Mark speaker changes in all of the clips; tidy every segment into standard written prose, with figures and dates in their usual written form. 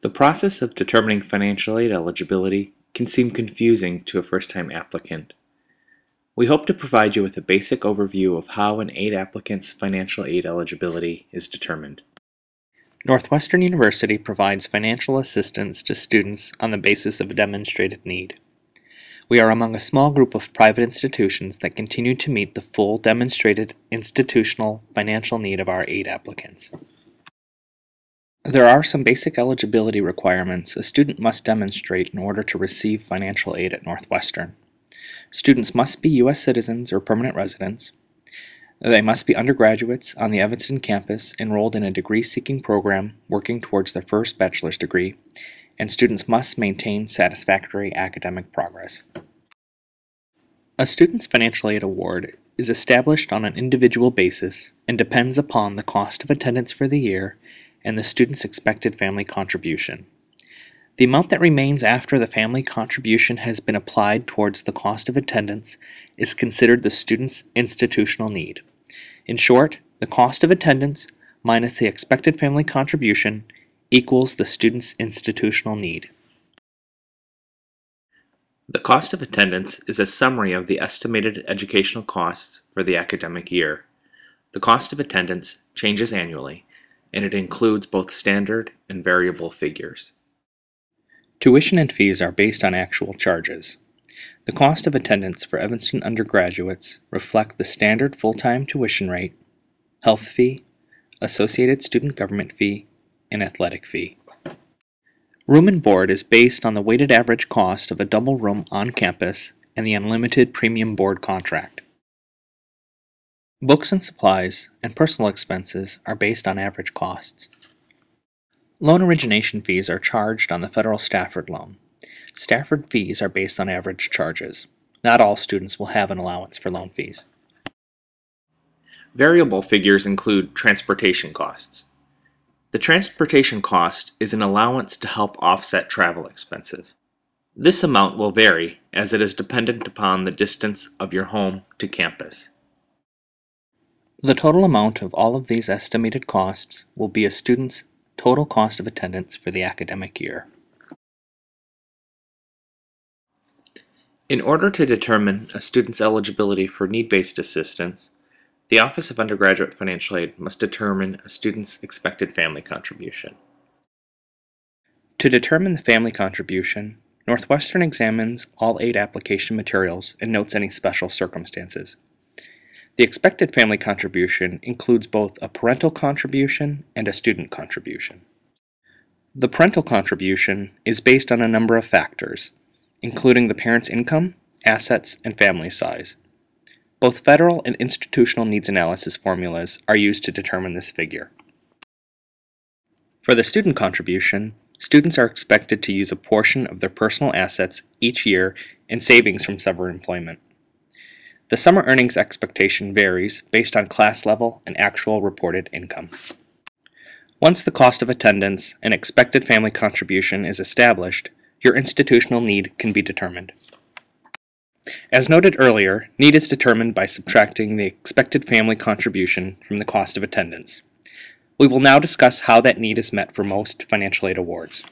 Speaker 1: The process of determining financial aid eligibility can seem confusing to a first-time applicant. We hope to provide you with a basic overview of how an aid applicant's financial aid eligibility is determined.
Speaker 2: Northwestern University provides financial assistance to students on the basis of a demonstrated need. We are among a small group of private institutions that continue to meet the full demonstrated institutional financial need of our aid applicants. There are some basic eligibility requirements a student must demonstrate in order to receive financial aid at Northwestern. Students must be U.S. citizens or permanent residents. They must be undergraduates on the Evanston campus enrolled in a degree-seeking program working towards their first bachelor's degree, and students must maintain satisfactory academic progress. A student's financial aid award is established on an individual basis and depends upon the cost of attendance for the year and the student's expected family contribution. The amount that remains after the family contribution has been applied towards the cost of attendance is considered the student's institutional need. In short, the cost of attendance minus the expected family contribution equals the student's institutional need.
Speaker 1: The cost of attendance is a summary of the estimated educational costs for the academic year. The cost of attendance changes annually, and it includes both standard and variable figures.
Speaker 2: Tuition and fees are based on actual charges. The cost of attendance for Evanston undergraduates reflect the standard full-time tuition rate, health fee, associated student government fee, and athletic fee. Room and board is based on the weighted average cost of a double room on campus and the unlimited premium board contract. Books and supplies and personal expenses are based on average costs. Loan origination fees are charged on the federal Stafford loan. Stafford fees are based on average charges. Not all students will have an allowance for loan fees.
Speaker 1: Variable figures include transportation costs. The transportation cost is an allowance to help offset travel expenses. This amount will vary as it is dependent upon the distance of your home to campus.
Speaker 2: The total amount of all of these estimated costs will be a student's total cost of attendance for the academic year.
Speaker 1: In order to determine a student's eligibility for need-based assistance, the Office of Undergraduate Financial Aid must determine a student's expected family contribution.
Speaker 2: To determine the family contribution, Northwestern examines all aid application materials and notes any special circumstances. The expected family contribution includes both a parental contribution and a student contribution. The parental contribution is based on a number of factors, including the parent's income, assets, and family size. Both federal and institutional needs analysis formulas are used to determine this figure. For the student contribution, students are expected to use a portion of their personal assets each year in savings from summer employment. The summer earnings expectation varies based on class level and actual reported income. Once the cost of attendance and expected family contribution is established, your institutional need can be determined. As noted earlier, need is determined by subtracting the expected family contribution from the cost of attendance. We will now discuss how that need is met for most financial aid awards.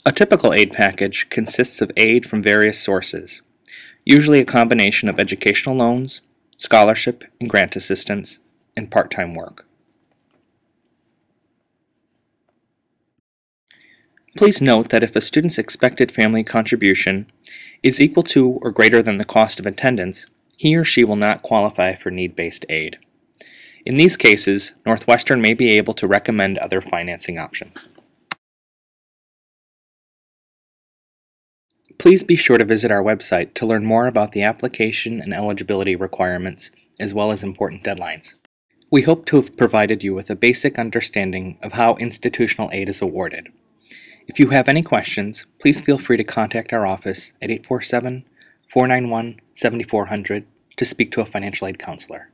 Speaker 2: A typical aid package consists of aid from various sources, usually a combination of educational loans, scholarship and grant assistance, and part-time work. Please note that if a student's expected family contribution is equal to or greater than the cost of attendance, he or she will not qualify for need-based aid. In these cases, Northwestern may be able to recommend other financing options. Please be sure to visit our website to learn more about the application and eligibility requirements, as well as important deadlines. We hope to have provided you with a basic understanding of how institutional aid is awarded. If you have any questions, please feel free to contact our office at 847-491-7400 to speak to a financial aid counselor.